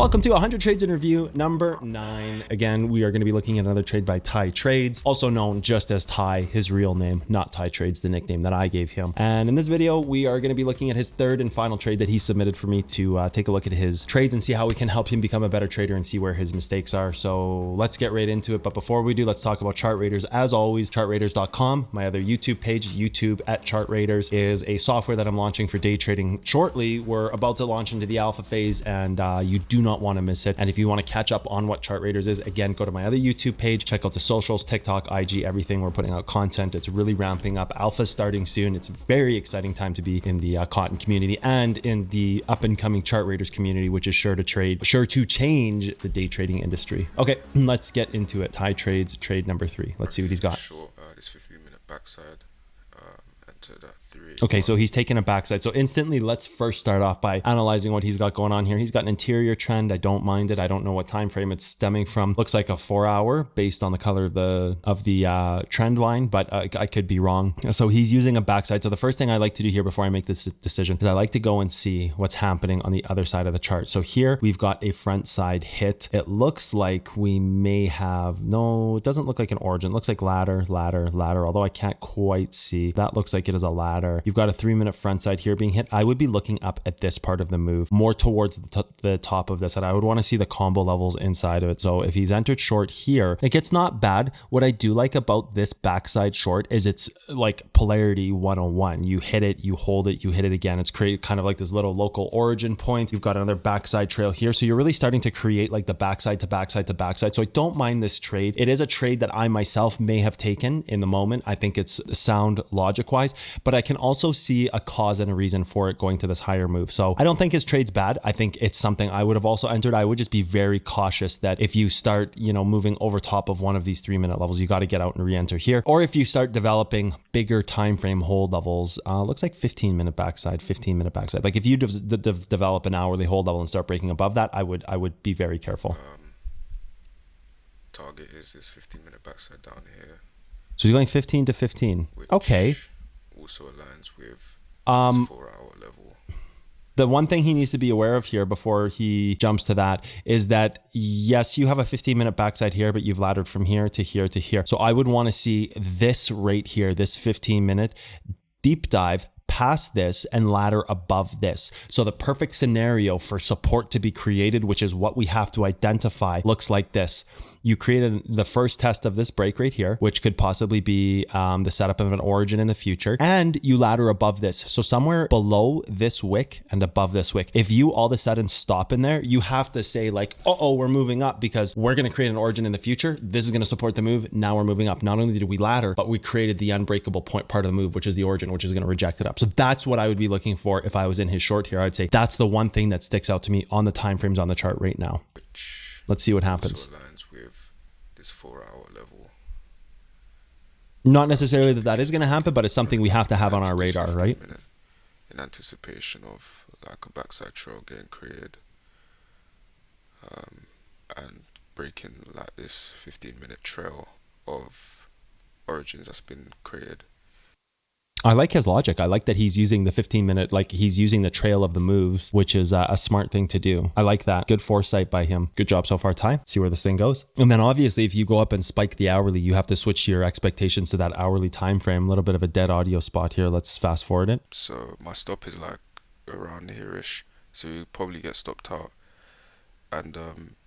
Welcome to 100 Trades in Review number 9. Again, we are going to be looking at another trade by Timecodes, also known just as Ty, his real name, not Timecodes, the nickname that I gave him. And in this video, we are going to be looking at his third and final trade that he submitted for me to take a look at his trades and see how we can help him become a better trader and see where his mistakes are. So let's get right into it. But before we do, let's talk about Chart Raiders. As always, chartraiders.com, my other YouTube page, YouTube at Chart Raiders, is a software that I'm launching for day trading shortly. We're about to launch into the alpha phase, and you do not want to miss it. And if you want to catch up on what Chart Raiders is, again, go to my other YouTube page, check out the socials, TikTok, IG, everything. We're putting out content. It's really ramping up. Alpha starting soon. It's a very exciting time to be in the cotton community and in the up and coming Chart Raiders community, which is sure to change the day trading industry. Okay, let's get into it. Timecodes trade number 3. Let's see what he's got. Short, this 15-minute backside. Enter that 3. Okay, so he's taking a backside. So instantly, let's first start off by analyzing what he's got going on here. He's got an interior trend. I don't mind it. I don't know what time frame it's stemming from. Looks like a 4-hour based on the color of the trend line, but I could be wrong. So he's using a backside. So the first thing I like to do here before I make this decision is I like to go and see what's happening on the other side of the chart. So here we've got a front side hit. It looks like we may have, no, it doesn't look like an origin. It looks like ladder, although I can't quite see. That looks like it is a ladder. You've got a 3-minute front side here being hit. I would be looking up at this part of the move, more towards the top of this, and I would want to see the combo levels inside of it. So if he's entered short here, like, it's not bad. What I do like about this backside short is it's like polarity 101. You hit it, you hold it, you hit it again. It's created kind of like this little local origin point. You've got another backside trail here. So you're really starting to create like the backside to backside to backside. So I don't mind this trade. It is a trade that I myself may have taken in the moment. I think it's sound logic wise, but I can also see a cause and a reason for it going to this higher move. So I don't think his trade's bad. I think it's something I would have also entered. I would just be very cautious that if you start, moving over top of one of these 3-minute levels, you got to get out and re-enter here. Or if you start developing bigger time frame hold levels, looks like 15-minute backside. Like if you develop an hourly hold level and start breaking above that, I would be very careful. Target is this 15-minute backside down here. So he's going 15 to 15. Okay. Also aligns with this 4-hour level. The one thing he needs to be aware of here before he jumps to that is that, yes, you have a 15-minute backside here, but you've laddered from here to here to here. So I would want to see this right here, this 15-minute deep dive past this and ladder above this. So the perfect scenario for support to be created, which is what we have to identify, looks like this. You created the first test of this break right here, which could possibly be the setup of an origin in the future, and you ladder above this. So somewhere below this wick and above this wick. If you all of a sudden stop in there, you have to say like, oh, we're moving up because we're going to create an origin in the future. This is going to support the move. Now we're moving up. Not only did we ladder, but we created the unbreakable point part of the move, which is the origin, which is going to reject it up. So that's what I would be looking for if I was in his short here. I'd say that's the one thing that sticks out to me on the time frames on the chart right now. Let's see what happens. With this 4-hour level. Not necessarily that is going to happen, but it's something we have to have on our radar, right? In anticipation of like a backside trail getting created, and breaking like this 15-minute trail of origins that's been created. I like his logic. I like that he's using the 15-minute, like he's using the trail of the moves, which is a smart thing to do. I like that. Good foresight by him. Good job so far, Ty. See where this thing goes. And then obviously, if you go up and spike the hourly, you have to switch your expectations to that hourly time frame. A little bit of a dead audio spot here. Let's fast forward it. So my stop is like around here-ish. So you probably get stopped out, and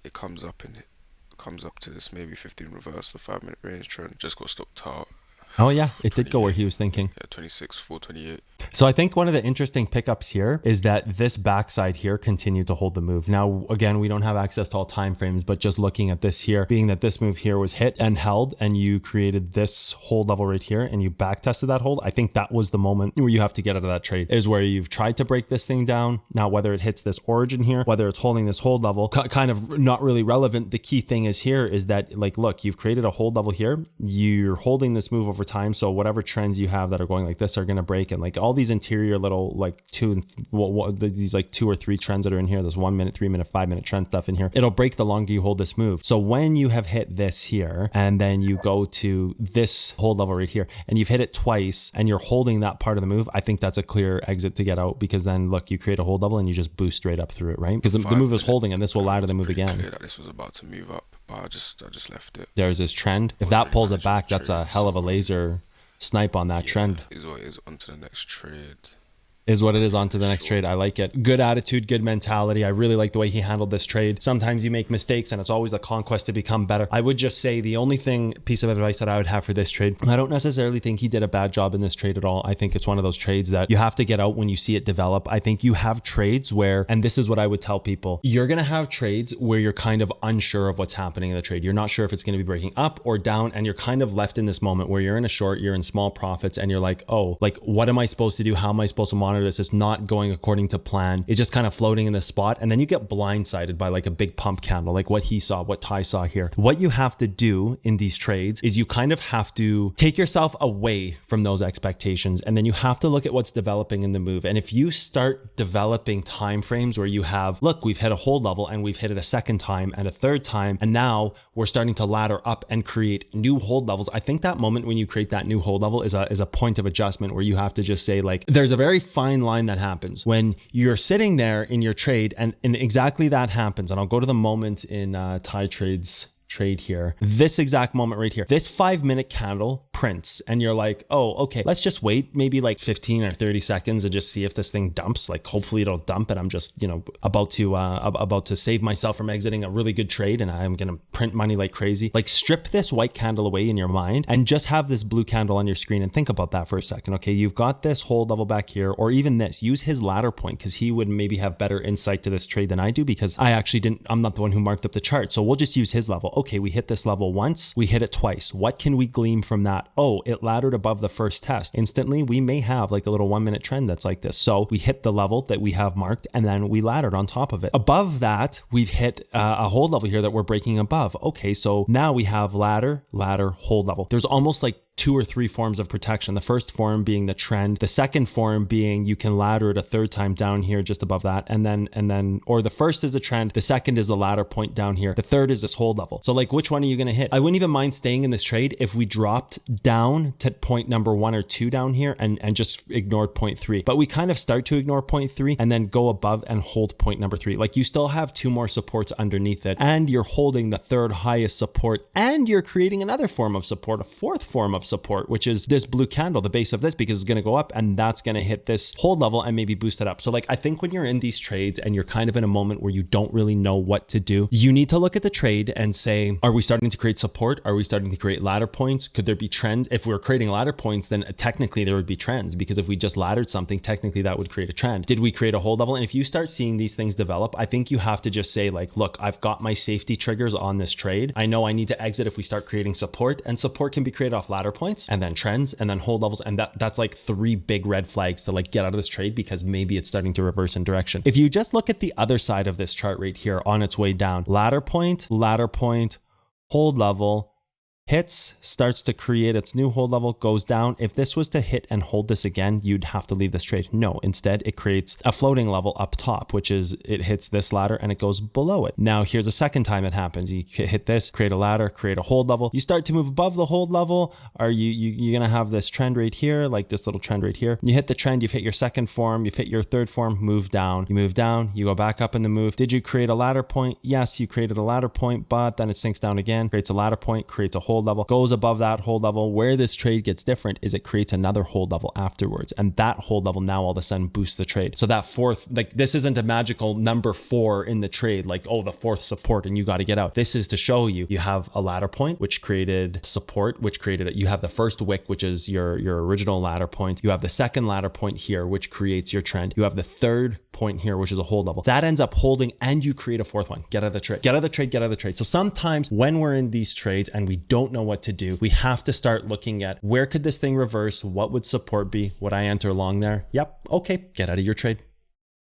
it comes up to this maybe 15 reverse, the 5-minute range trend. Just got stopped out. Oh yeah, it did go where he was thinking. Yeah, 26, 428. So I think one of the interesting pickups here is that this backside here continued to hold the move. Now, again, we don't have access to all time frames, but just looking at this here, being that this move here was hit and held, and you created this hold level right here, and you back tested that hold, I think that was the moment where you have to get out of that trade, is where you've tried to break this thing down. Now, whether it hits this origin here, whether it's holding this hold level, kind of not really relevant. The key thing is here is that, like, look, you've created a hold level here. You're holding this move over over time. So whatever trends you have that are going like this are going to break, and like all these interior little like these like 2 or 3 trends that are in here, this 1 minute, 3 minute, 5 minute trend stuff in here, it'll break the longer you hold this move. So when you have hit this here and then you go to this hold level right here and you've hit it twice and you're holding that part of the move, I think that's a clear exit to get out, because then look, you create a hold level and you just boost straight up through it, right? Because the move is holding and this will ladder the move again. Clear that this was about to move up, but I just left it. There's this trend. If that pulls it back, that's a hell of a laser snipe on that trend. Is what is onto the next trade. Is what it is onto the next trade. I like it. Good attitude, good mentality. I really like the way he handled this trade. Sometimes you make mistakes and it's always a conquest to become better. I would just say the only piece of advice that I would have for this trade, I don't necessarily think he did a bad job in this trade at all. I think it's one of those trades that you have to get out when you see it develop. I think you have trades where, and this is what I would tell people, you're going to have trades where you're kind of unsure of what's happening in the trade. You're not sure if it's going to be breaking up or down, and you're kind of left in this moment where you're in a short, you're in small profits, and you're like, oh, like, what am I supposed to do? How am I supposed to monitor this? It's not going according to plan. It's just kind of floating in this spot. And then you get blindsided by like a big pump candle, like what he saw, what Ty saw here. What you have to do in these trades is you kind of have to take yourself away from those expectations. And then you have to look at what's developing in the move. And if you start developing time frames where you have, look, we've hit a hold level and we've hit it a second time and a third time, and now we're starting to ladder up and create new hold levels. I think that moment when you create that new hold level is a point of adjustment where you have to just say, like, there's a very fine line that happens when you're sitting there in your trade and exactly that happens. And I'll go to the moment in Ty Trade's trade here, this exact moment right here, this 5-minute candle prints, and you're like, oh, okay, let's just wait maybe like 15 or 30 seconds and just see if this thing dumps. Like, hopefully it'll dump, and I'm just, you know, about to save myself from exiting a really good trade, and I'm gonna print money like crazy. Like, strip this white candle away in your mind and just have this blue candle on your screen and think about that for a second. Okay, you've got this hold level back here, or even this, use his ladder point, because he would maybe have better insight to this trade than I do, because I'm not the one who marked up the chart. So we'll just use his level. Okay, we hit this level once, we hit it twice. What can we glean from that? Oh, it laddered above the first test. Instantly, we may have like a little 1-minute trend that's like this. So we hit the level that we have marked, and then we laddered on top of it. Above that, we've hit a hold level here that we're breaking above. Okay, so now we have ladder, hold level. There's almost like 2 or 3 forms of protection. The first form being the trend. The second form being you can ladder it a third time down here just above that. And then, or the first is a trend. The second is the ladder point down here. The third is this hold level. So like, which one are you going to hit? I wouldn't even mind staying in this trade if we dropped down to point number 1 or 2 down here and just ignored point 3. But we kind of start to ignore point 3 and then go above and hold point number 3. Like, you still have 2 more supports underneath it, and you're holding the third highest support, and you're creating another form of support, a fourth form of support, which is this blue candle, the base of this, because it's going to go up and that's going to hit this hold level and maybe boost it up. So like, I think when you're in these trades and you're kind of in a moment where you don't really know what to do, you need to look at the trade and say, are we starting to create support? Are we starting to create ladder points? Could there be trends? If we're creating ladder points, then technically there would be trends, because if we just laddered something, technically that would create a trend. Did we create a hold level? And if you start seeing these things develop, I think you have to just say, like, look, I've got my safety triggers on this trade. I know I need to exit if we start creating support, and support can be created off ladder points and then trends and then hold levels, and that's like 3 big red flags to like get out of this trade, because maybe it's starting to reverse in direction. If you just look at the other side of this chart right here on its way down, ladder point, hold level, hits, starts to create its new hold level, goes down. If this was to hit and hold this again, you'd have to leave this trade. No, instead it creates a floating level up top, which is it hits this ladder and it goes below it. Now here's a second time it happens. You hit this, create a ladder, create a hold level. You start to move above the hold level. Are you're gonna have this trend right here, like this little trend right here. You hit the trend, you've hit your second form, you've hit your third form, move down. You move down, you go back up in the move. Did you create a ladder point? Yes, you created a ladder point, but then it sinks down again, creates a ladder point, creates a hold level, goes above that hold level. Where this trade gets different is it creates another hold level afterwards, and that hold level now all of a sudden boosts the trade. So that fourth, like, this isn't a magical number 4 in the trade, like, oh, the fourth support and you got to get out. This is to show you have a ladder point which created support, which created it. You have the first wick, which is your original ladder point. You have the second ladder point here, which creates your trend. You have the third point here, which is a hold level that ends up holding, and you create a fourth one. Get out of the trade, get out of the trade, get out of the trade. So sometimes when we're in these trades and we don't know what to do, we have to start looking at, where could this thing reverse? What would support be? Would I enter long there? Yep. Okay. Get out of your trade.